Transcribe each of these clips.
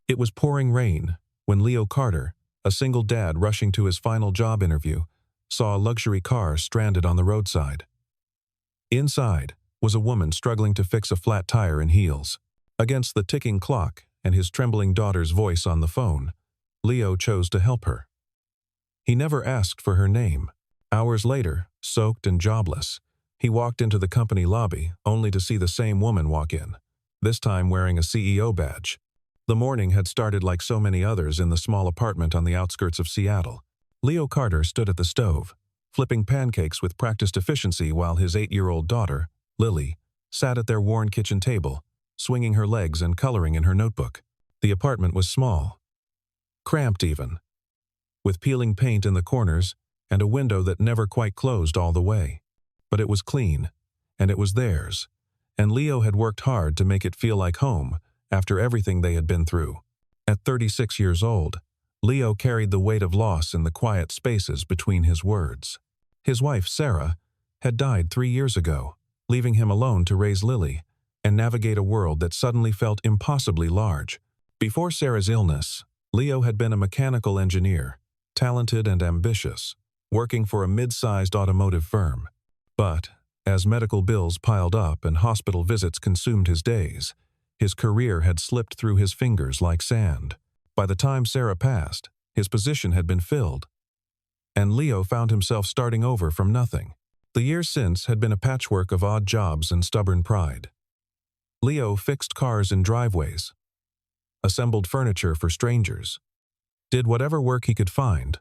It was pouring rain when Leo Carter, a single dad rushing to his final job interview, saw a luxury car stranded on the roadside. Inside was a woman struggling to fix a flat tire in heels. Against the ticking clock and his trembling daughter's voice on the phone, Leo chose to help her. He never asked for her name. Hours later, soaked and jobless, he walked into the company lobby only to see the same woman walk in, this time wearing a CEO badge. The morning had started like so many others in the small apartment on the outskirts of Seattle. Leo Carter stood at the stove, flipping pancakes with practiced efficiency while his 8-year-old daughter, Lily, sat at their worn kitchen table, swinging her legs and coloring in her notebook. The apartment was small, cramped even, with peeling paint in the corners and a window that never quite closed all the way. But it was clean, and it was theirs, and Leo had worked hard to make it feel like home after everything they had been through. At 36 years old, Leo carried the weight of loss in the quiet spaces between his words. His wife, Sarah, had died 3 years ago, leaving him alone to raise Lily and navigate a world that suddenly felt impossibly large. Before Sarah's illness, Leo had been a mechanical engineer, talented and ambitious, working for a mid-sized automotive firm. But, as medical bills piled up and hospital visits consumed his days, his career had slipped through his fingers like sand. By the time Sarah passed, his position had been filled, and Leo found himself starting over from nothing. The years since had been a patchwork of odd jobs and stubborn pride. Leo fixed cars in driveways, assembled furniture for strangers, did whatever work he could find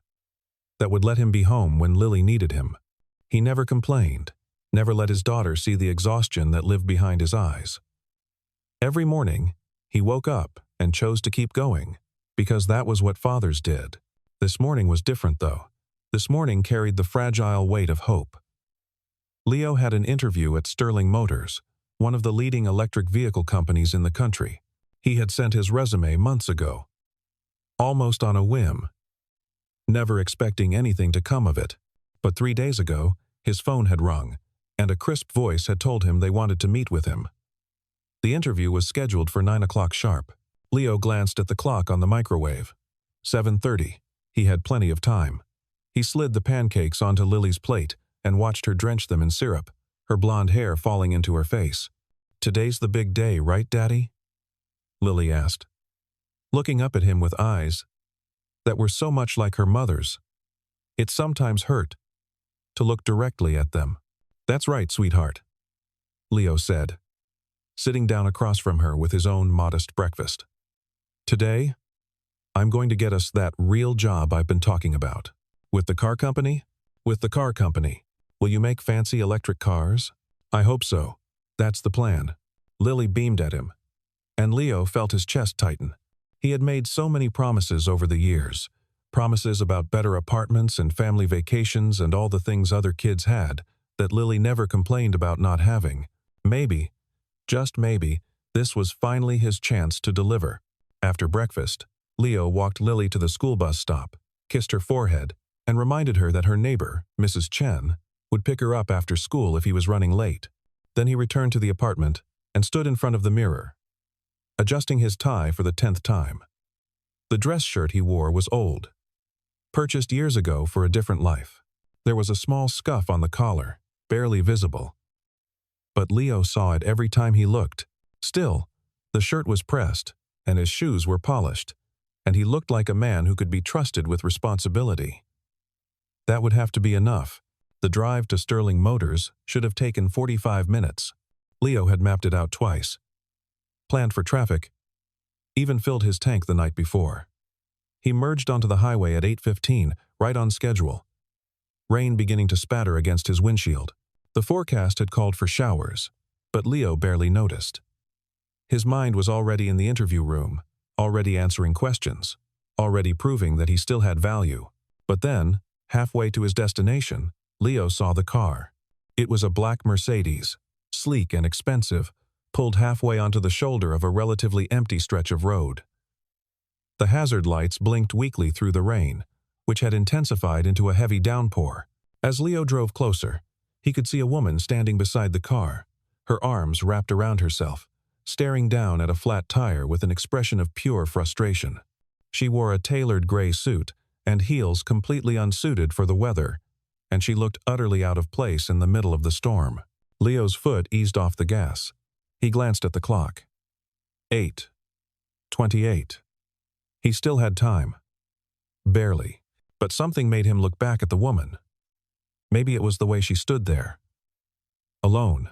that would let him be home when Lily needed him. He never complained, never let his daughter see the exhaustion that lived behind his eyes. Every morning, he woke up and chose to keep going, because that was what fathers did. This morning was different, though. This morning carried the fragile weight of hope. Leo had an interview at Sterling Motors, one of the leading electric vehicle companies in the country. He had sent his resume months ago, almost on a whim, never expecting anything to come of it. But 3 days ago, his phone had rung, and a crisp voice had told him they wanted to meet with him. The interview was scheduled for 9 o'clock sharp. Leo glanced at the clock on the microwave. 7:30. He had plenty of time. He slid the pancakes onto Lily's plate and watched her drench them in syrup, her blonde hair falling into her face. "Today's the big day, right, Daddy?" Lily asked, looking up at him with eyes that were so much like her mother's. It sometimes hurt to look directly at them. "That's right, sweetheart," Leo said, sitting down across from her with his own modest breakfast. "Today, I'm going to get us that real job I've been talking about." "With the car company?" "With the car company. Will you make fancy electric cars?" "I hope so. That's the plan." Lily beamed at him, and Leo felt his chest tighten. He had made so many promises over the years, promises about better apartments and family vacations and all the things other kids had that Lily never complained about not having. Maybe, just maybe, this was finally his chance to deliver. After breakfast, Leo walked Lily to the school bus stop, kissed her forehead, and reminded her that her neighbor, Mrs. Chen, would pick her up after school if he was running late. Then he returned to the apartment and stood in front of the mirror, adjusting his tie for the 10th time. The dress shirt he wore was old, purchased years ago for a different life. There was a small scuff on the collar, barely visible, but Leo saw it every time he looked. Still, the shirt was pressed, and his shoes were polished, and he looked like a man who could be trusted with responsibility. That would have to be enough. The drive to Sterling Motors should have taken 45 minutes. Leo had mapped it out twice, planned for traffic, even filled his tank the night before. He merged onto the highway at 8:15, right on schedule, rain beginning to spatter against his windshield. The forecast had called for showers, but Leo barely noticed. His mind was already in the interview room, already answering questions, already proving that he still had value. But then, halfway to his destination, Leo saw the car. It was a black Mercedes, sleek and expensive, pulled halfway onto the shoulder of a relatively empty stretch of road. The hazard lights blinked weakly through the rain, which had intensified into a heavy downpour. As Leo drove closer, he could see a woman standing beside the car, her arms wrapped around herself, staring down at a flat tire with an expression of pure frustration. She wore a tailored gray suit and heels completely unsuited for the weather, and she looked utterly out of place in the middle of the storm. Leo's foot eased off the gas. He glanced at the clock. 8:28. He still had time. Barely. But something made him look back at the woman. Maybe it was the way she stood there, alone,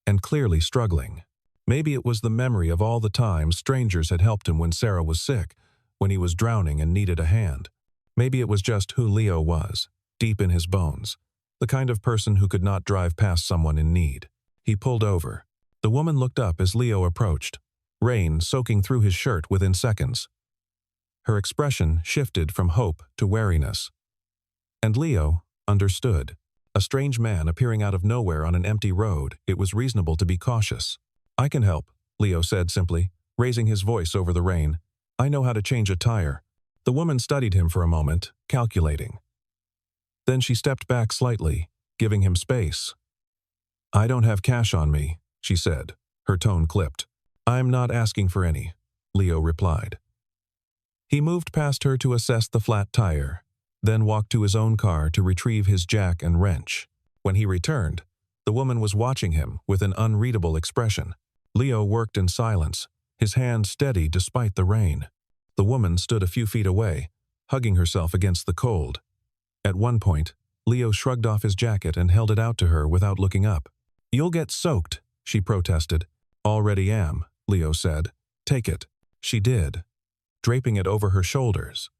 and clearly struggling. Maybe it was the memory of all the times strangers had helped him when Sarah was sick, when he was drowning and needed a hand. Maybe it was just who Leo was, deep in his bones, the kind of person who could not drive past someone in need. He pulled over. The woman looked up as Leo approached, rain soaking through his shirt within seconds. Her expression shifted from hope to wariness. And Leo understood. A strange man appearing out of nowhere on an empty road, it was reasonable to be cautious. "I can help," Leo said simply, raising his voice over the rain. "I know how to change a tire." The woman studied him for a moment, calculating. Then she stepped back slightly, giving him space. "I don't have cash on me," she said, her tone clipped. "I'm not asking for any," Leo replied. He moved past her to assess the flat tire, then walked to his own car to retrieve his jack and wrench. When he returned, the woman was watching him with an unreadable expression. Leo worked in silence, his hand steady despite the rain. The woman stood a few feet away, hugging herself against the cold. At one point, Leo shrugged off his jacket and held it out to her without looking up. "You'll get soaked," she protested. "Already am," Leo said. "Take it." She did, draping it over her shoulders.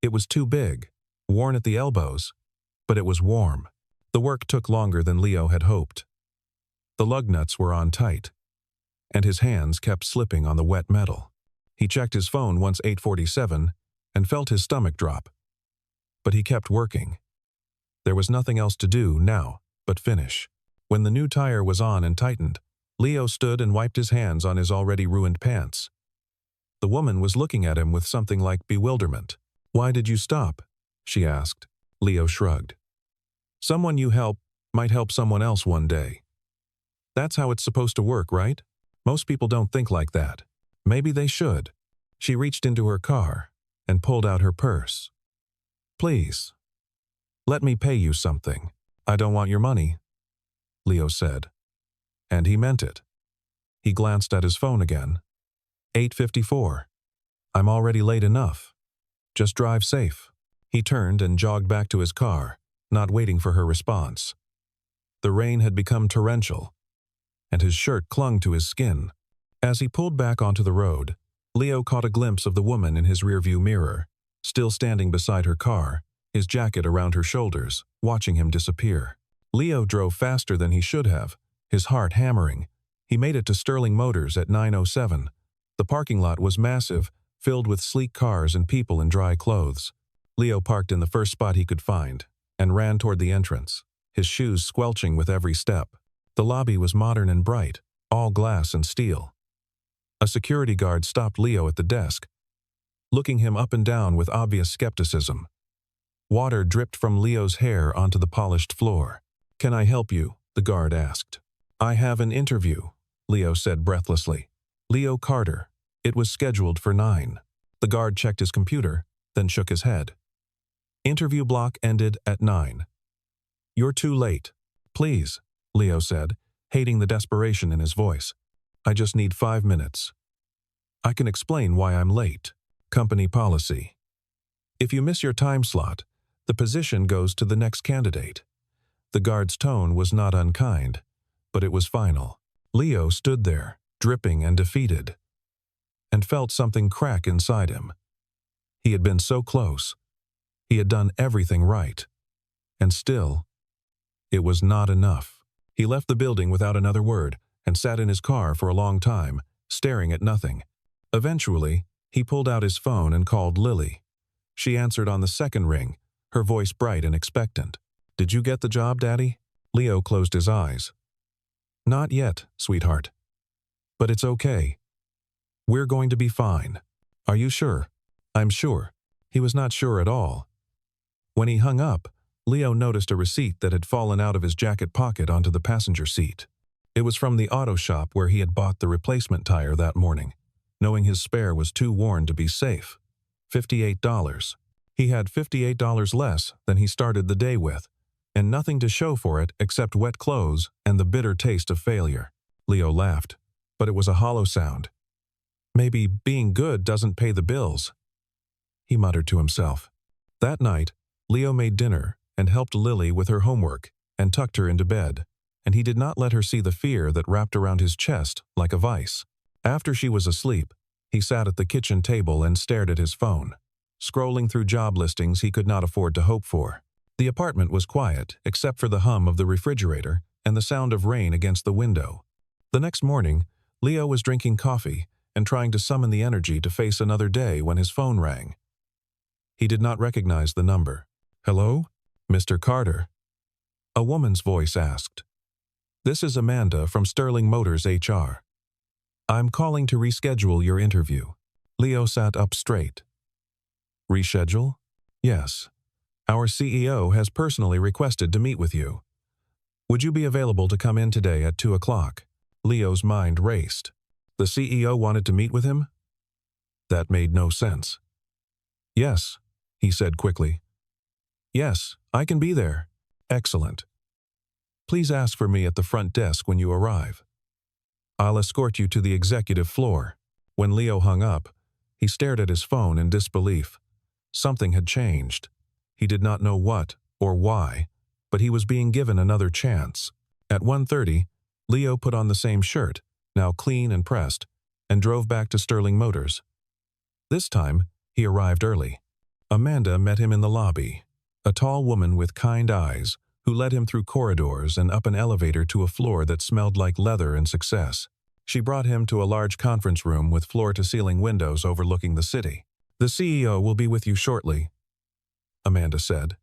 It was too big, worn at the elbows, but it was warm. The work took longer than Leo had hoped. The lug nuts were on tight, and his hands kept slipping on the wet metal. He checked his phone once 8:47 and felt his stomach drop. But he kept working. There was nothing else to do now but finish. When the new tire was on and tightened, Leo stood and wiped his hands on his already ruined pants. The woman was looking at him with something like bewilderment. "Why did you stop?" she asked. Leo shrugged. "Someone you help might help someone else one day. That's how it's supposed to work, right? Most people don't think like that. Maybe they should." She reached into her car and pulled out her purse. "Please, let me pay you something." "I don't want your money," Leo said. And he meant it. He glanced at his phone again. 8:54. "I'm already late enough. Just drive safe." He turned and jogged back to his car, not waiting for her response. The rain had become torrential, and his shirt clung to his skin. As he pulled back onto the road, Leo caught a glimpse of the woman in his rearview mirror, still standing beside her car, his jacket around her shoulders, watching him disappear. Leo drove faster than he should have, his heart hammering. He made it to Sterling Motors at 9:07. The parking lot was massive, filled with sleek cars and people in dry clothes. Leo parked in the first spot he could find and ran toward the entrance, his shoes squelching with every step. The lobby was modern and bright, all glass and steel. A security guard stopped Leo at the desk, looking him up and down with obvious skepticism. Water dripped from Leo's hair onto the polished floor. "Can I help you?" the guard asked. "I have an interview," Leo said breathlessly. "Leo Carter. It was scheduled for 9. The guard checked his computer, then shook his head. "Interview block ended at 9. "You're too late." "Please," Leo said, hating the desperation in his voice. "I just need 5 minutes. I can explain why I'm late. Company policy. If you miss your time slot, the position goes to the next candidate." The guard's tone was not unkind, but it was final. Leo stood there, dripping and defeated, and felt something crack inside him. He had been so close. He had done everything right. And still, it was not enough. He left the building without another word and sat in his car for a long time, staring at nothing. Eventually, he pulled out his phone and called Lily. She answered on the second ring, her voice bright and expectant. "Did you get the job, Daddy?" Leo closed his eyes. "Not yet, sweetheart. But it's okay. We're going to be fine." "Are you sure?" "I'm sure." He was not sure at all. When he hung up, Leo noticed a receipt that had fallen out of his jacket pocket onto the passenger seat. It was from the auto shop where he had bought the replacement tire that morning, knowing his spare was too worn to be safe. $58. He had $58 less than he started the day with, and nothing to show for it except wet clothes and the bitter taste of failure. Leo laughed, but it was a hollow sound. Maybe being good doesn't pay the bills, he muttered to himself. That night, Leo made dinner and helped Lily with her homework and tucked her into bed, and he did not let her see the fear that wrapped around his chest like a vice. After she was asleep, he sat at the kitchen table and stared at his phone, scrolling through job listings he could not afford to hope for. The apartment was quiet except for the hum of the refrigerator and the sound of rain against the window. The next morning, Leo was drinking coffee and trying to summon the energy to face another day when his phone rang. He did not recognize the number. "Hello? Mr. Carter?" A woman's voice asked. "This is Amanda from Sterling Motors HR. I'm calling to reschedule your interview." Leo sat up straight. "Reschedule?" "Yes. Our CEO has personally requested to meet with you. Would you be available to come in today at 2 o'clock? Leo's mind raced. The CEO wanted to meet with him? That made no sense. "Yes," he said quickly. "Yes, I can be there." "Excellent. Please ask for me at the front desk when you arrive. I'll escort you to the executive floor." When Leo hung up, he stared at his phone in disbelief. Something had changed. He did not know what or why, but he was being given another chance. At 1:30, Leo put on the same shirt, now clean and pressed, and drove back to Sterling Motors. This time, he arrived early. Amanda met him in the lobby, a tall woman with kind eyes who led him through corridors and up an elevator to a floor that smelled like leather and success. She brought him to a large conference room with floor-to-ceiling windows overlooking the city. "The CEO will be with you shortly," Amanda said,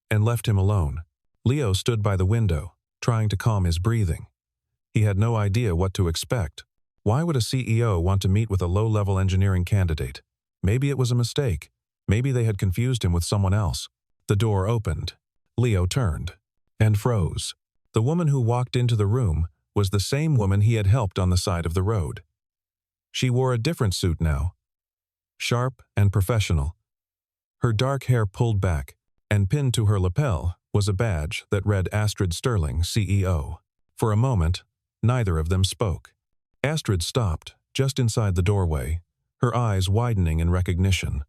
and left him alone. Leo stood by the window, trying to calm his breathing. He had no idea what to expect. Why would a CEO want to meet with a low-level engineering candidate? Maybe it was a mistake. Maybe they had confused him with someone else. The door opened. Leo turned and froze. The woman who walked into the room was the same woman he had helped on the side of the road. She wore a different suit now, sharp and professional. Her dark hair pulled back, and pinned to her lapel was a badge that read Astrid Sterling, CEO. For a moment, neither of them spoke. Astrid stopped, just inside the doorway, her eyes widening in recognition.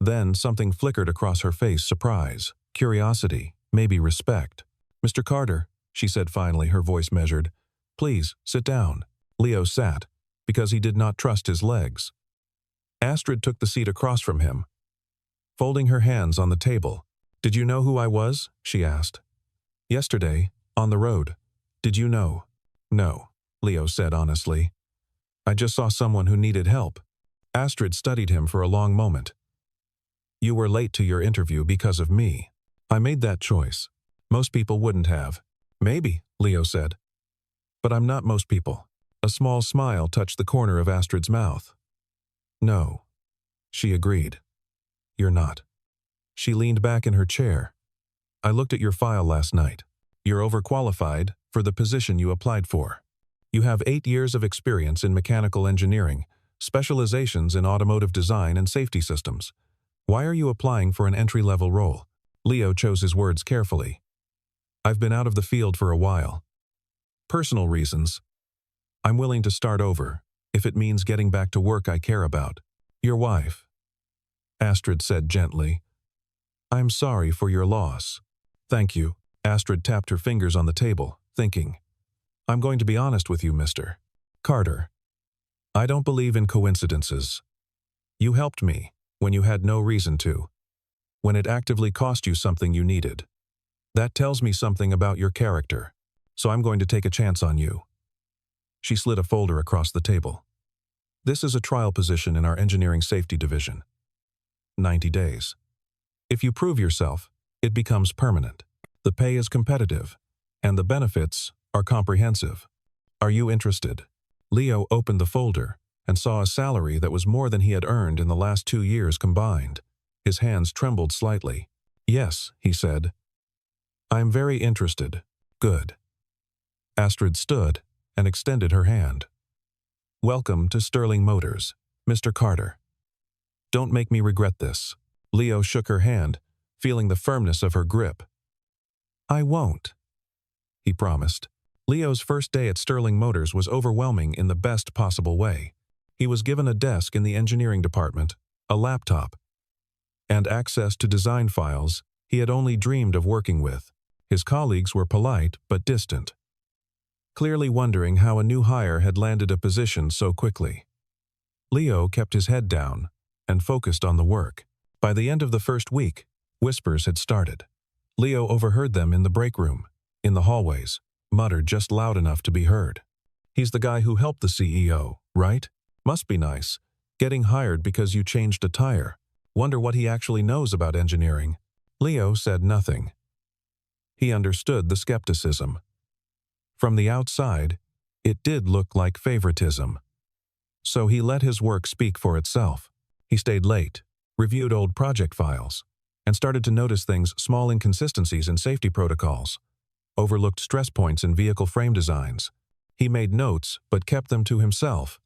Then something flickered across her face: surprise, curiosity, maybe respect. "Mr. Carter," she said finally, her voice measured. "Please, sit down." Leo sat, because he did not trust his legs. Astrid took the seat across from him, folding her hands on the table. "Did you know who I was?" she asked. "Yesterday, on the road. Did you know?" "No," Leo said honestly. "I just saw someone who needed help." Astrid studied him for a long moment. "You were late to your interview because of me. I made that choice. Most people wouldn't have." "Maybe," Leo said. "But I'm not most people." A small smile touched the corner of Astrid's mouth. "No," she agreed. "You're not." She leaned back in her chair. "I looked at your file last night. You're overqualified for the position you applied for. You have 8 years of experience in mechanical engineering, specializations in automotive design and safety systems. Why are you applying for an entry-level role?" Leo chose his words carefully. "I've been out of the field for a while. Personal reasons. I'm willing to start over, if it means getting back to work I care about." "Your wife," Astrid said gently. "I'm sorry for your loss." "Thank you." Astrid tapped her fingers on the table, thinking. "I'm going to be honest with you, Mr. Carter. I don't believe in coincidences. You helped me when you had no reason to, when it actively cost you something you needed. That tells me something about your character, so I'm going to take a chance on you." She slid a folder across the table. "This is a trial position in our engineering safety division. 90 days. If you prove yourself, it becomes permanent. The pay is competitive, and the benefits are comprehensive. Are you interested?" Leo opened the folder and saw a salary that was more than he had earned in the last 2 years combined. His hands trembled slightly. "Yes," he said. "I'm very interested." "Good." Astrid stood and extended her hand. "Welcome to Sterling Motors, Mr. Carter. Don't make me regret this." Leo shook her hand, feeling the firmness of her grip. "I won't," he promised. Leo's first day at Sterling Motors was overwhelming in the best possible way. He was given a desk in the engineering department, a laptop, and access to design files he had only dreamed of working with. His colleagues were polite but distant, clearly wondering how a new hire had landed a position so quickly. Leo kept his head down and focused on the work. By the end of the first week, whispers had started. Leo overheard them in the break room, in the hallways, muttered just loud enough to be heard. "He's the guy who helped the CEO, right? Must be nice. Getting hired because you changed a tire. Wonder what he actually knows about engineering." Leo said nothing. He understood the skepticism. From the outside, it did look like favoritism. So he let his work speak for itself. He stayed late, reviewed old project files, and started to notice small inconsistencies in safety protocols. Overlooked stress points in vehicle frame designs. He made notes but kept them to himself,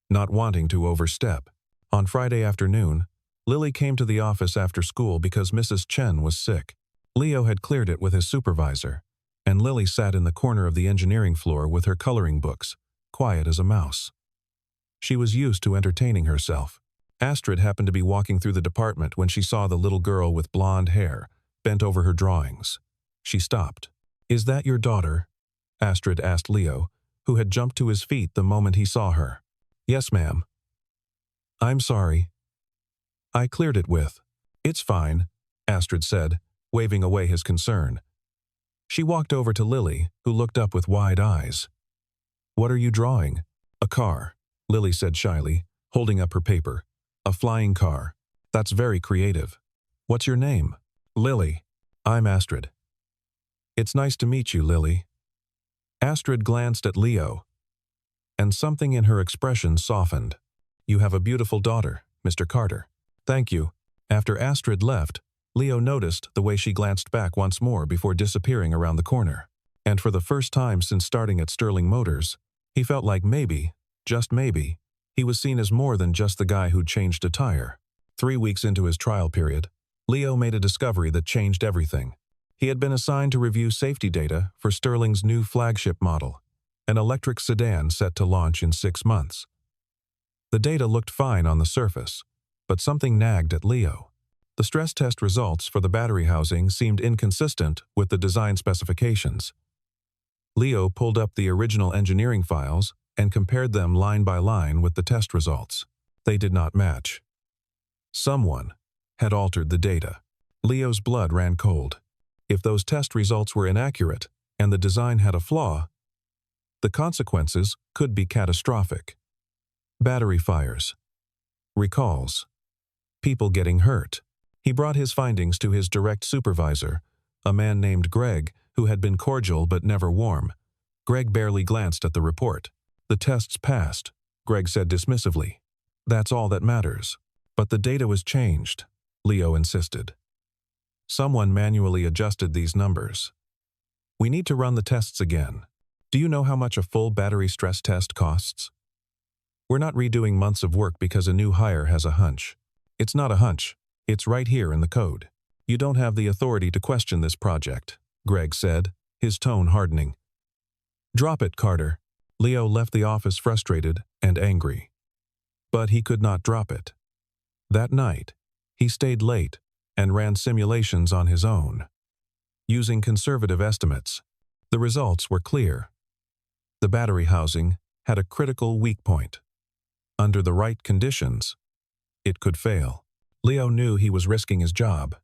not wanting to overstep. On Friday afternoon, Lily came to the office after school because Mrs. Chen was sick. Leo had cleared it with his supervisor, and Lily sat in the corner of the engineering floor with her coloring books, quiet as a mouse. She was used to entertaining herself. Astrid happened to be walking through the department when she saw the little girl with blonde hair, bent over her drawings. She stopped. "Is that your daughter?" Astrid asked Leo, who had jumped to his feet the moment he saw her. "Yes, ma'am." "I'm sorry. I cleared it with." "It's fine," Astrid said, waving away his concern. She walked over to Lily, who looked up with wide eyes. "What are you drawing?" "A car," Lily said shyly, holding up her paper. "A flying car. That's very creative. What's your name?" "Lily." "I'm Astrid." "It's nice to meet you, Lily." Astrid glanced at Leo, and something in her expression softened. "You have a beautiful daughter, Mr. Carter." "Thank you." After Astrid left, Leo noticed the way she glanced back once more before disappearing around the corner. And for the first time since starting at Sterling Motors, he felt like maybe, just maybe, he was seen as more than just the guy who'd changed a tire. 3 weeks into his trial period, Leo made a discovery that changed everything. He had been assigned to review safety data for Sterling's new flagship model, an electric sedan set to launch in 6 months. The data looked fine on the surface, but something nagged at Leo. The stress test results for the battery housing seemed inconsistent with the design specifications. Leo pulled up the original engineering files and compared them line by line with the test results. They did not match. Someone had altered the data. Leo's blood ran cold. If those test results were inaccurate and the design had a flaw, the consequences could be catastrophic. Battery fires, recalls, people getting hurt. He brought his findings to his direct supervisor, a man named Greg, who had been cordial but never warm. Greg barely glanced at the report. "The tests passed," Greg said dismissively. "That's all that matters." "But the data was changed," Leo insisted. "Someone manually adjusted these numbers. We need to run the tests again. Do you know how much a full battery stress test costs? We're not redoing months of work because a new hire has a hunch. It's not a hunch. It's right here in the code. You don't have the authority to question this project," Greg said, his tone hardening. "Drop it, Carter." Leo left the office frustrated and angry. But he could not drop it. That night, he stayed late and ran simulations on his own. Using conservative estimates, the results were clear. The battery housing had a critical weak point. Under the right conditions, it could fail. Leo knew he was risking his job.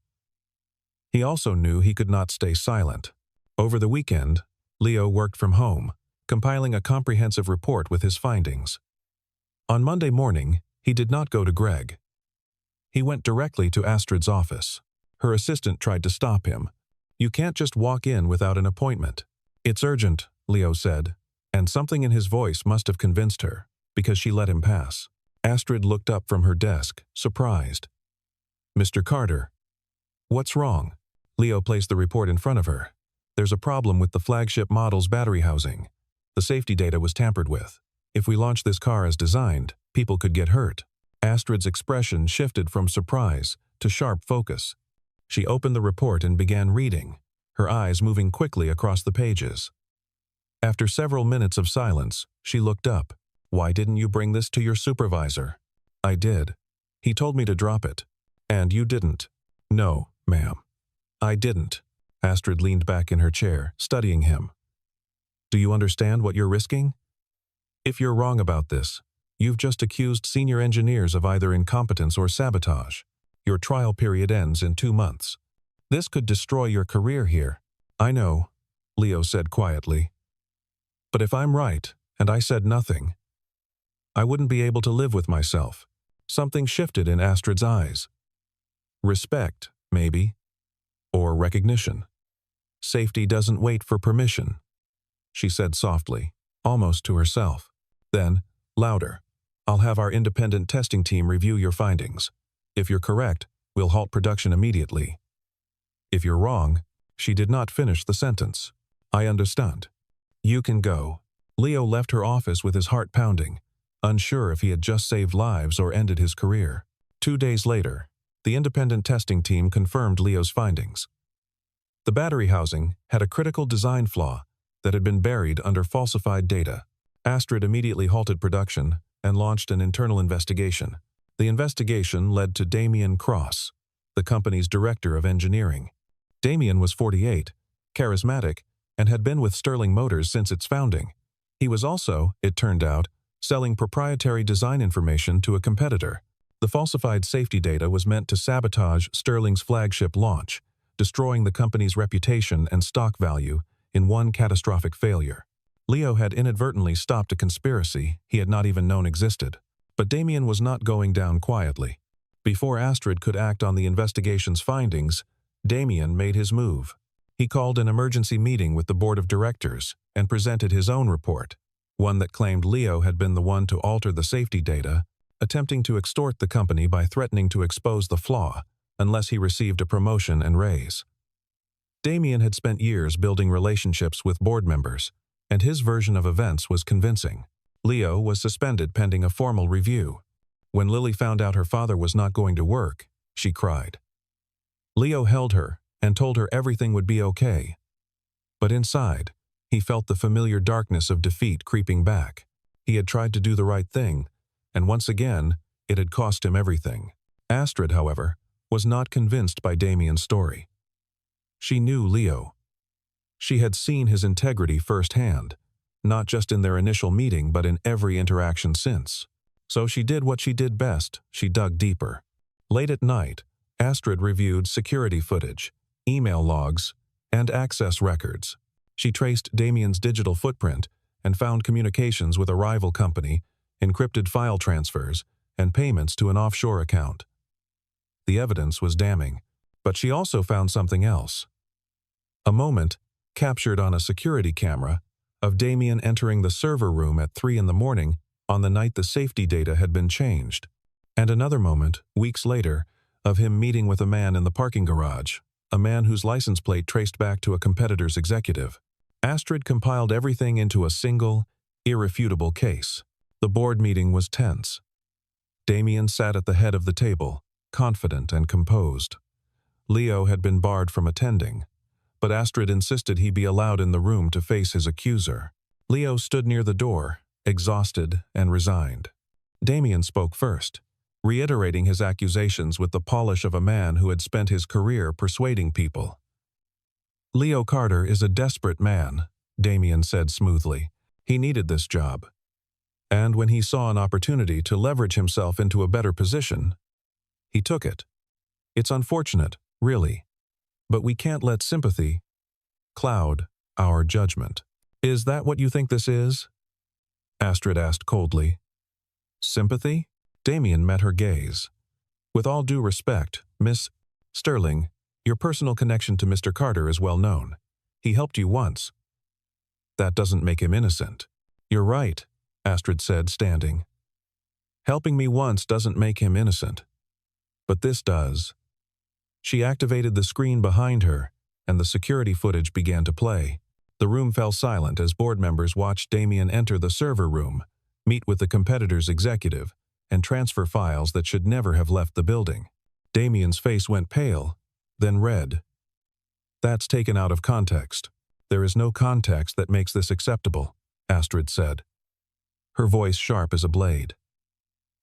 He also knew he could not stay silent. Over the weekend, Leo worked from home, compiling a comprehensive report with his findings. On Monday morning, he did not go to Greg. He went directly to Astrid's office. Her assistant tried to stop him. "You can't just walk in without an appointment." "It's urgent," Leo said, and something in his voice must have convinced her, because she let him pass. Astrid looked up from her desk, surprised. "Mr. Carter." "What's wrong?" Leo placed the report in front of her. There's a problem with the flagship model's battery housing. The safety data was tampered with. If we launch this car as designed, people could get hurt. Astrid's expression shifted from surprise to sharp focus. She opened the report and began reading, her eyes moving quickly across the pages. After several minutes of silence, she looked up. "Why didn't you bring this to your supervisor?" "I did. He told me to drop it." "And you didn't?" "No, ma'am. I didn't." Astrid leaned back in her chair, studying him. "Do you understand what you're risking? If you're wrong about this, you've just accused senior engineers of either incompetence or sabotage. Your trial period ends in 2 months. This could destroy your career here." "I know," Leo said quietly. "But if I'm right, and I said nothing, I wouldn't be able to live with myself." Something shifted in Astrid's eyes. Respect, maybe. Or recognition. "Safety doesn't wait for permission," she said softly, almost to herself. Then, louder, "I'll have our independent testing team review your findings. If you're correct, we'll halt production immediately. If you're wrong," she did not finish the sentence. "I understand. You can go." Leo left her office with his heart pounding, unsure if he had just saved lives or ended his career. 2 days later, the independent testing team confirmed Leo's findings. The battery housing had a critical design flaw that had been buried under falsified data. Astrid immediately halted production and launched an internal investigation. The investigation led to Damien Cross, the company's director of engineering. Damien was 48, charismatic, and had been with Sterling Motors since its founding. He was also, it turned out, selling proprietary design information to a competitor. The falsified safety data was meant to sabotage Sterling's flagship launch, destroying the company's reputation and stock value in one catastrophic failure. Leo had inadvertently stopped a conspiracy he had not even known existed. But Damien was not going down quietly. Before Astrid could act on the investigation's findings, Damien made his move. He called an emergency meeting with the board of directors and presented his own report, one that claimed Leo had been the one to alter the safety data, attempting to extort the company by threatening to expose the flaw unless he received a promotion and raise. Damien had spent years building relationships with board members, and his version of events was convincing. Leo was suspended pending a formal review. When Lily found out her father was not going to work, she cried. Leo held her and told her everything would be okay. But inside, he felt the familiar darkness of defeat creeping back. He had tried to do the right thing, and once again, it had cost him everything. Astrid, however, was not convinced by Damien's story. She knew Leo. She had seen his integrity firsthand, not just in their initial meeting but in every interaction since. So she did what she did best, she dug deeper. Late at night, Astrid reviewed security footage, email logs, and access records. She traced Damien's digital footprint and found communications with a rival company, encrypted file transfers, and payments to an offshore account. The evidence was damning, but she also found something else. A moment, captured on a security camera, of Damien entering the server room at 3 in the morning on the night the safety data had been changed, and another moment, weeks later, of him meeting with a man in the parking garage, a man whose license plate traced back to a competitor's executive. Astrid compiled everything into a single, irrefutable case. The board meeting was tense. Damien sat at the head of the table, confident and composed. Leo had been barred from attending, but Astrid insisted he be allowed in the room to face his accuser. Leo stood near the door, exhausted and resigned. Damien spoke first, reiterating his accusations with the polish of a man who had spent his career persuading people. "Leo Carter is a desperate man," Damien said smoothly. "He needed this job. And when he saw an opportunity to leverage himself into a better position, he took it. It's unfortunate, really, but we can't let sympathy cloud our judgment." "Is that what you think this is?" Astrid asked coldly. "Sympathy?" Damien met her gaze. "With all due respect, Miss Sterling, your personal connection to Mr. Carter is well known. He helped you once. That doesn't make him innocent." "You're right," Astrid said, standing. "Helping me once doesn't make him innocent. But this does." She activated the screen behind her, and the security footage began to play. The room fell silent as board members watched Damien enter the server room, meet with the competitor's executive, and transfer files that should never have left the building. Damien's face went pale, then red. "That's taken out of context. There is no context that makes this acceptable," Astrid said, her voice sharp as a blade.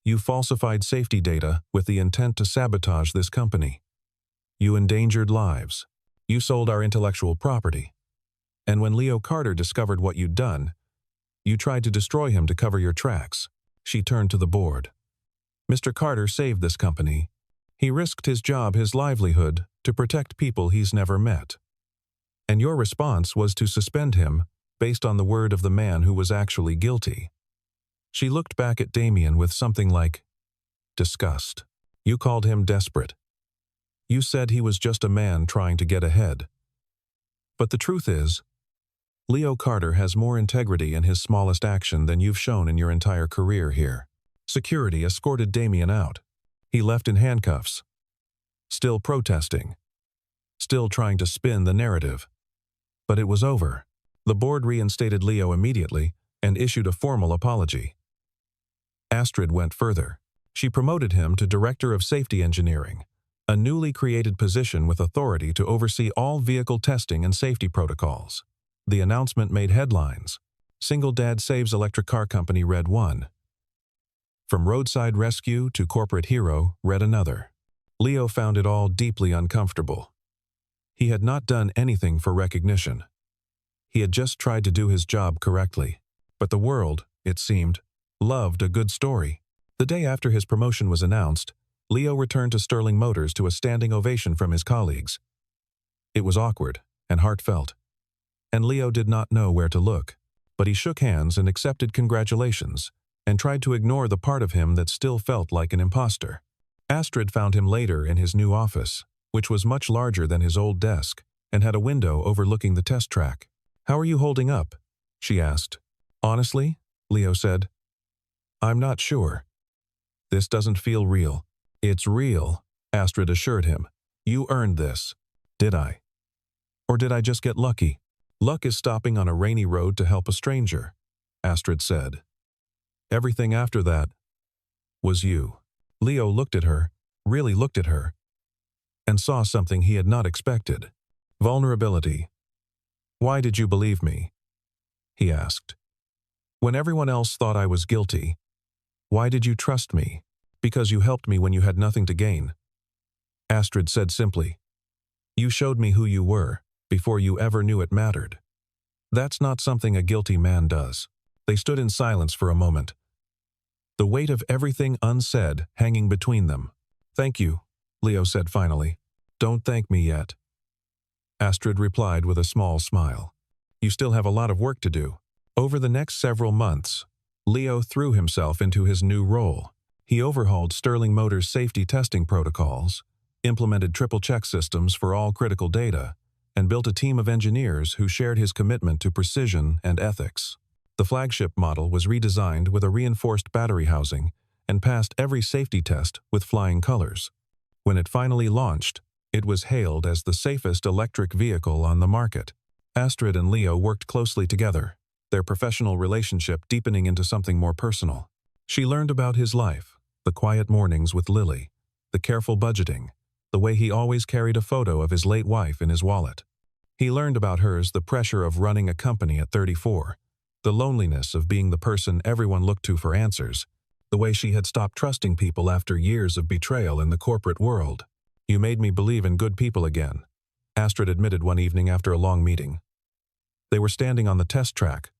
"You falsified safety data with the intent to sabotage this company. You endangered lives. You sold our intellectual property. And when Leo Carter discovered what you'd done, you tried to destroy him to cover your tracks." She turned to the board. "Mr. Carter saved this company. He risked his job, his livelihood, to protect people he's never met. And your response was to suspend him based on the word of the man who was actually guilty." She looked back at Damien with something like disgust. "You called him desperate. You said he was just a man trying to get ahead. But the truth is, Leo Carter has more integrity in his smallest action than you've shown in your entire career here." Security escorted Damien out. He left in handcuffs, still protesting, still trying to spin the narrative. But it was over. The board reinstated Leo immediately and issued a formal apology. Astrid went further. She promoted him to Director of Safety Engineering, a newly created position with authority to oversee all vehicle testing and safety protocols. The announcement made headlines. "Single Dad Saves Electric Car Company" read one. "From roadside rescue to corporate hero" read another. Leo found it all deeply uncomfortable. He had not done anything for recognition. He had just tried to do his job correctly. But the world, it seemed, loved a good story. The day after his promotion was announced, Leo returned to Sterling Motors to a standing ovation from his colleagues. It was awkward and heartfelt, and Leo did not know where to look, but he shook hands and accepted congratulations, and tried to ignore the part of him that still felt like an imposter. Astrid found him later in his new office, which was much larger than his old desk, and had a window overlooking the test track. "How are you holding up?" she asked. "Honestly," Leo said, "I'm not sure. This doesn't feel real." "It's real," Astrid assured him. "You earned this." "Did I? Or did I just get lucky?" "Luck is stopping on a rainy road to help a stranger," Astrid said. "Everything after that was you." Leo looked at her, really looked at her, and saw something he had not expected. Vulnerability. "Why did you believe me?" he asked. "When everyone else thought I was guilty, why did you trust me? Because you helped me when you had nothing to gain." Astrid said simply, "You showed me who you were before you ever knew it mattered. That's not something a guilty man does." They stood in silence for a moment, the weight of everything unsaid hanging between them. "Thank you," Leo said finally. "Don't thank me yet," Astrid replied with a small smile. "You still have a lot of work to do." Over the next several months, Leo threw himself into his new role. He overhauled Sterling Motors' safety testing protocols, implemented triple-check systems for all critical data, and built a team of engineers who shared his commitment to precision and ethics. The flagship model was redesigned with a reinforced battery housing and passed every safety test with flying colors. When it finally launched, it was hailed as the safest electric vehicle on the market. Astrid and Leo worked closely together, their professional relationship deepening into something more personal. She learned about his life, the quiet mornings with Lily, the careful budgeting, the way he always carried a photo of his late wife in his wallet. He learned about hers, the pressure of running a company at 34, the loneliness of being the person everyone looked to for answers, the way she had stopped trusting people after years of betrayal in the corporate world. "You made me believe in good people again," Astrid admitted one evening after a long meeting. They were standing on the test track,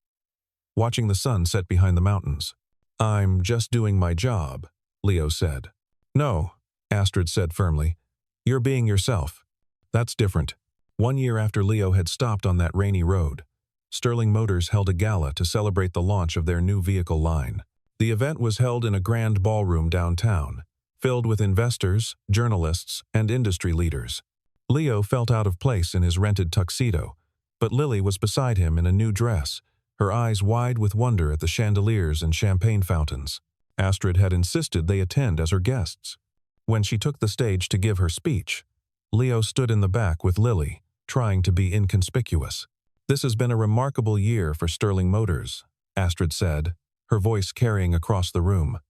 watching the sun set behind the mountains. "I'm just doing my job," Leo said. "No," Astrid said firmly. "You're being yourself. That's different." 1 year after Leo had stopped on that rainy road, Sterling Motors held a gala to celebrate the launch of their new vehicle line. The event was held in a grand ballroom downtown, filled with investors, journalists, and industry leaders. Leo felt out of place in his rented tuxedo, but Lily was beside him in a new dress, her eyes wide with wonder at the chandeliers and champagne fountains. Astrid had insisted they attend as her guests. When she took the stage to give her speech, Leo stood in the back with Lily, trying to be inconspicuous. "This has been a remarkable year for Sterling Motors," Astrid said, her voice carrying across the room.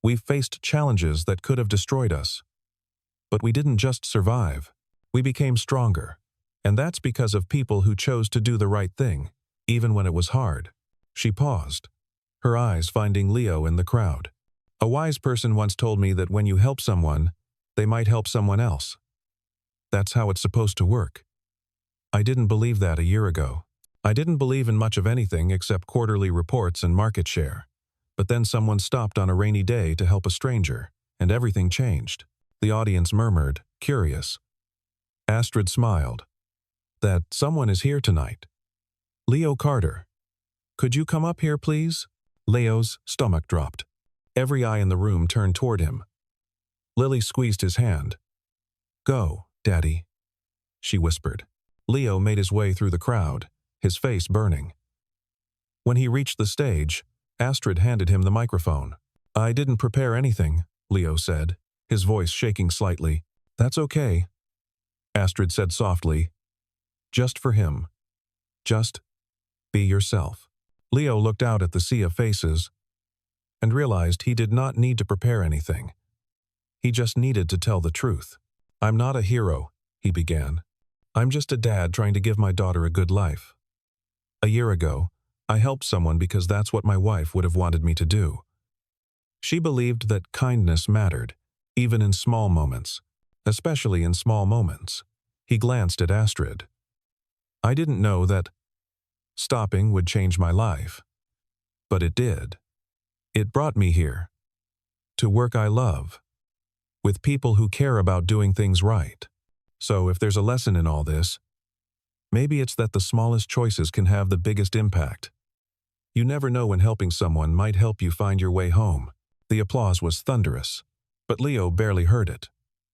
"We've faced challenges that could have destroyed us. But we didn't just survive. We became stronger. And that's because of people who chose to do the right thing, even when it was hard." She paused, her eyes finding Leo in the crowd. "A wise person once told me that when you help someone, they might help someone else. That's how it's supposed to work." I didn't believe that a year ago. I didn't believe in much of anything except quarterly reports and market share. But then someone stopped on a rainy day to help a stranger, and everything changed. The audience murmured, curious. Astrid smiled. "That someone is here tonight. Leo Carter. Could you come up here, please?" Leo's stomach dropped. Every eye in the room turned toward him. Lily squeezed his hand. "Go, Daddy," she whispered. Leo made his way through the crowd, his face burning. When he reached the stage, Astrid handed him the microphone. "I didn't prepare anything," Leo said, his voice shaking slightly. "That's okay," Astrid said softly. "Just for him. Just be yourself." Leo looked out at the sea of faces and realized he did not need to prepare anything. He just needed to tell the truth. "I'm not a hero," he began. "I'm just a dad trying to give my daughter a good life. A year ago, I helped someone because that's what my wife would have wanted me to do. She believed that kindness mattered, even in small moments, especially in small moments." He glanced at Astrid. "I didn't know that stopping would change my life. But it did. It brought me here. To work I love. With people who care about doing things right. So if there's a lesson in all this, maybe it's that the smallest choices can have the biggest impact. You never know when helping someone might help you find your way home." The applause was thunderous, but Leo barely heard it.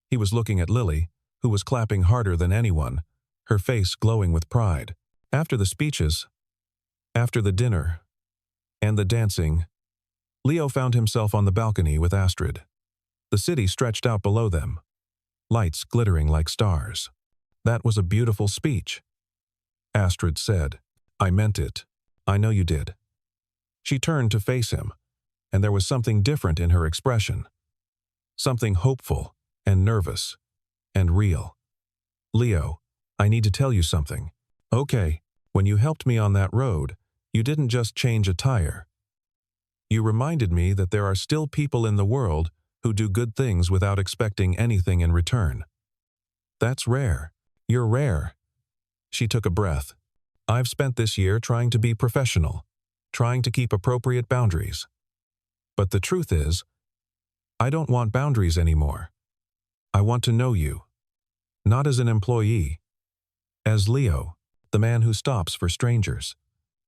He was looking at Lily, who was clapping harder than anyone, her face glowing with pride. After the speeches, after the dinner, and the dancing, Leo found himself on the balcony with Astrid. The city stretched out below them, lights glittering like stars. "That was a beautiful speech," Astrid said. "I meant it. I know you did." She turned to face him, and there was something different in her expression. Something hopeful and nervous and real. "Leo, I need to tell you something." "Okay, when you helped me on that road, you didn't just change a tire. You reminded me that there are still people in the world who do good things without expecting anything in return. That's rare. You're rare." She took a breath. "I've spent this year trying to be professional, trying to keep appropriate boundaries. But the truth is, I don't want boundaries anymore. I want to know you. Not as an employee. As Leo, the man who stops for strangers.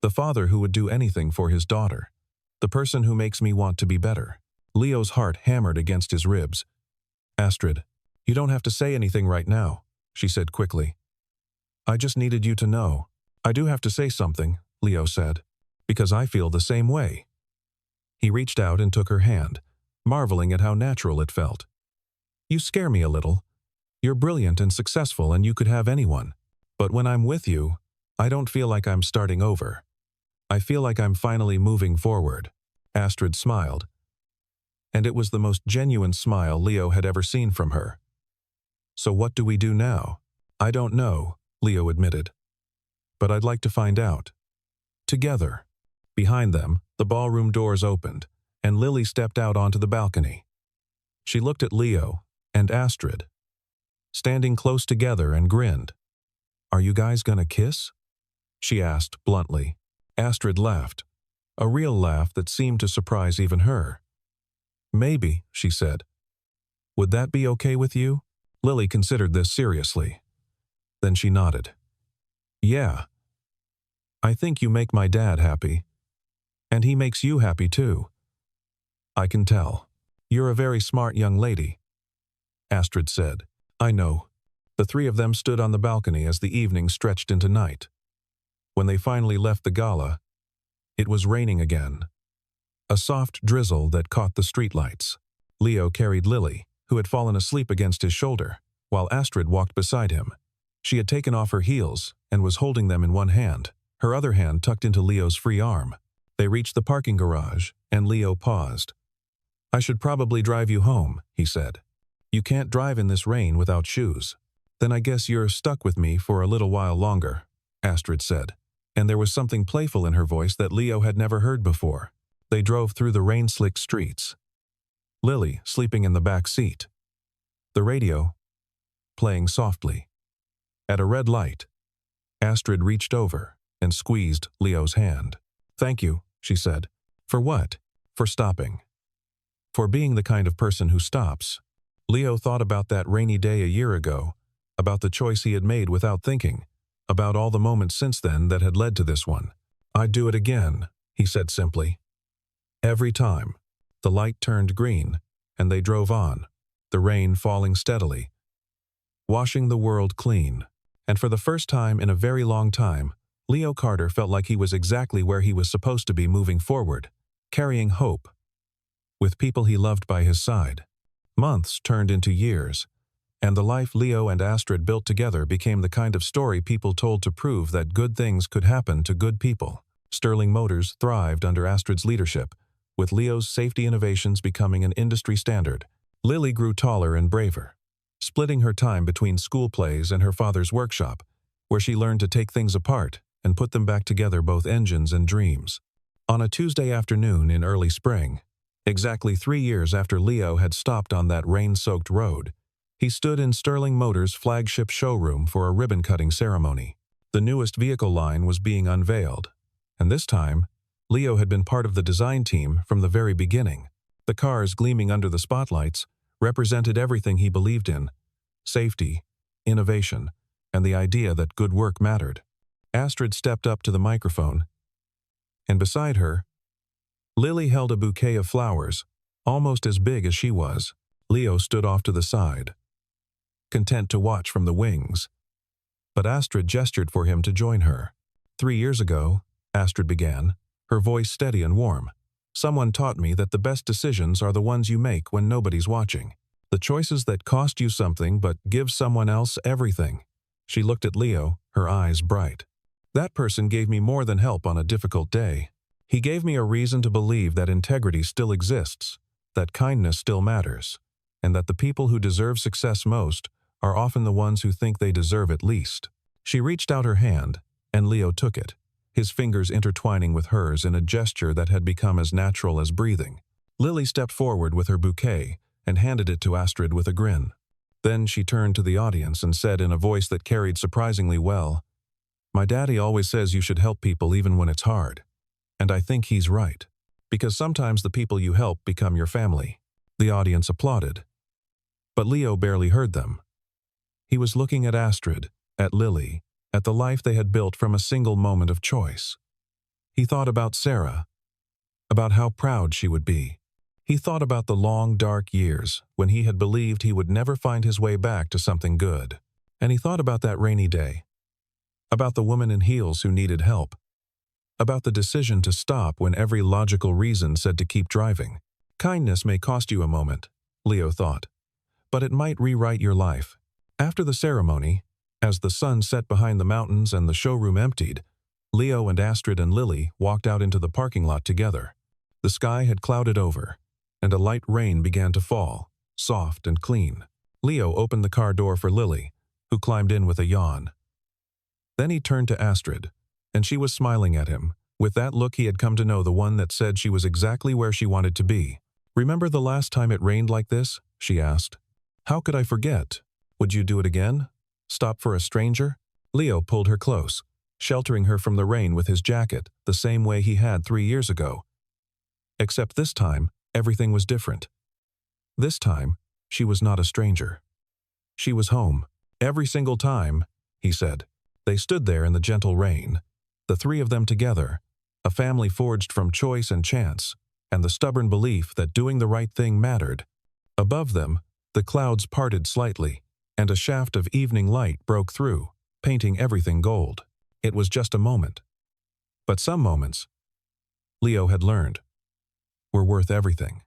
The father who would do anything for his daughter. The person who makes me want to be better." Leo's heart hammered against his ribs. "Astrid, you don't have to say anything right now," she said quickly. "I just needed you to know." "I do have to say something," Leo said, "because I feel the same way." He reached out and took her hand, marveling at how natural it felt. "You scare me a little. You're brilliant and successful and you could have anyone. But when I'm with you, I don't feel like I'm starting over. I feel like I'm finally moving forward." Astrid smiled, and it was the most genuine smile Leo had ever seen from her. "So what do we do now?" "I don't know," Leo admitted. "But I'd like to find out." Together. Behind them, the ballroom doors opened, and Lily stepped out onto the balcony. She looked at Leo and Astrid, standing close together, and grinned. "Are you guys gonna kiss?" she asked bluntly. Astrid laughed, a real laugh that seemed to surprise even her. "Maybe," she said. "Would that be okay with you?" Lily considered this seriously. Then she nodded. "Yeah. I think you make my dad happy. And he makes you happy too. I can tell. You're a very smart young lady," Astrid said. "I know." The three of them stood on the balcony as the evening stretched into night. When they finally left the gala, it was raining again. A soft drizzle that caught the streetlights. Leo carried Lily, who had fallen asleep against his shoulder, while Astrid walked beside him. She had taken off her heels and was holding them in one hand, her other hand tucked into Leo's free arm. They reached the parking garage, and Leo paused. "I should probably drive you home," he said. "You can't drive in this rain without shoes." "Then I guess you're stuck with me for a little while longer," Astrid said, and there was something playful in her voice that Leo had never heard before. They drove through the rain-slicked streets. Lily sleeping in the back seat. The radio playing softly. At a red light, Astrid reached over and squeezed Leo's hand. "Thank you," she said. "For what?" "For stopping. For being the kind of person who stops." Leo thought about that rainy day a year ago, about the choice he had made without thinking, about all the moments since then that had led to this one. "I'd do it again," he said simply. Every time. The light turned green, and they drove on, the rain falling steadily, washing the world clean. And for the first time in a very long time, Leo Carter felt like he was exactly where he was supposed to be, moving forward, carrying hope, with people he loved by his side. Months turned into years, and the life Leo and Astrid built together became the kind of story people told to prove that good things could happen to good people. Sterling Motors thrived under Astrid's leadership, with Leo's safety innovations becoming an industry standard. Lily grew taller and braver, splitting her time between school plays and her father's workshop, where she learned to take things apart and put them back together, both engines and dreams. On a Tuesday afternoon in early spring, exactly 3 years after Leo had stopped on that rain-soaked road, he stood in Sterling Motors' flagship showroom for a ribbon-cutting ceremony. The newest vehicle line was being unveiled, and this time, Leo had been part of the design team from the very beginning. The cars gleaming under the spotlights represented everything he believed in: safety, innovation, and the idea that good work mattered. Astrid stepped up to the microphone, and beside her, Lily held a bouquet of flowers, almost as big as she was. Leo stood off to the side, content to watch from the wings. But Astrid gestured for him to join her. "3 years ago," Astrid began, her voice steady and warm, "someone taught me that the best decisions are the ones you make when nobody's watching. The choices that cost you something but give someone else everything." She looked at Leo, her eyes bright. "That person gave me more than help on a difficult day. He gave me a reason to believe that integrity still exists, that kindness still matters, and that the people who deserve success most are often the ones who think they deserve it least." She reached out her hand, and Leo took it, his fingers intertwining with hers in a gesture that had become as natural as breathing. Lily stepped forward with her bouquet and handed it to Astrid with a grin. Then she turned to the audience and said in a voice that carried surprisingly well, "My daddy always says you should help people even when it's hard. And I think he's right. Because sometimes the people you help become your family." The audience applauded. But Leo barely heard them. He was looking at Astrid, at Lily, at the life they had built from a single moment of choice. He thought about Sarah, about how proud she would be. He thought about the long, dark years when he had believed he would never find his way back to something good. And he thought about that rainy day, about the woman in heels who needed help, about the decision to stop when every logical reason said to keep driving. Kindness may cost you a moment, Leo thought, but it might rewrite your life. After the ceremony, as the sun set behind the mountains and the showroom emptied, Leo and Astrid and Lily walked out into the parking lot together. The sky had clouded over, and a light rain began to fall, soft and clean. Leo opened the car door for Lily, who climbed in with a yawn. Then he turned to Astrid, and she was smiling at him, with that look he had come to know, the one that said she was exactly where she wanted to be. "Remember the last time it rained like this?" she asked. "How could I forget? Would you do it again? Stop for a stranger?" Leo pulled her close, sheltering her from the rain with his jacket, the same way he had 3 years ago. Except this time, everything was different. This time, she was not a stranger. She was home. "Every single time," he said. They stood there in the gentle rain, the three of them together, a family forged from choice and chance, and the stubborn belief that doing the right thing mattered. Above them, the clouds parted slightly, and a shaft of evening light broke through, painting everything gold. It was just a moment. But some moments, Leo had learned, were worth everything.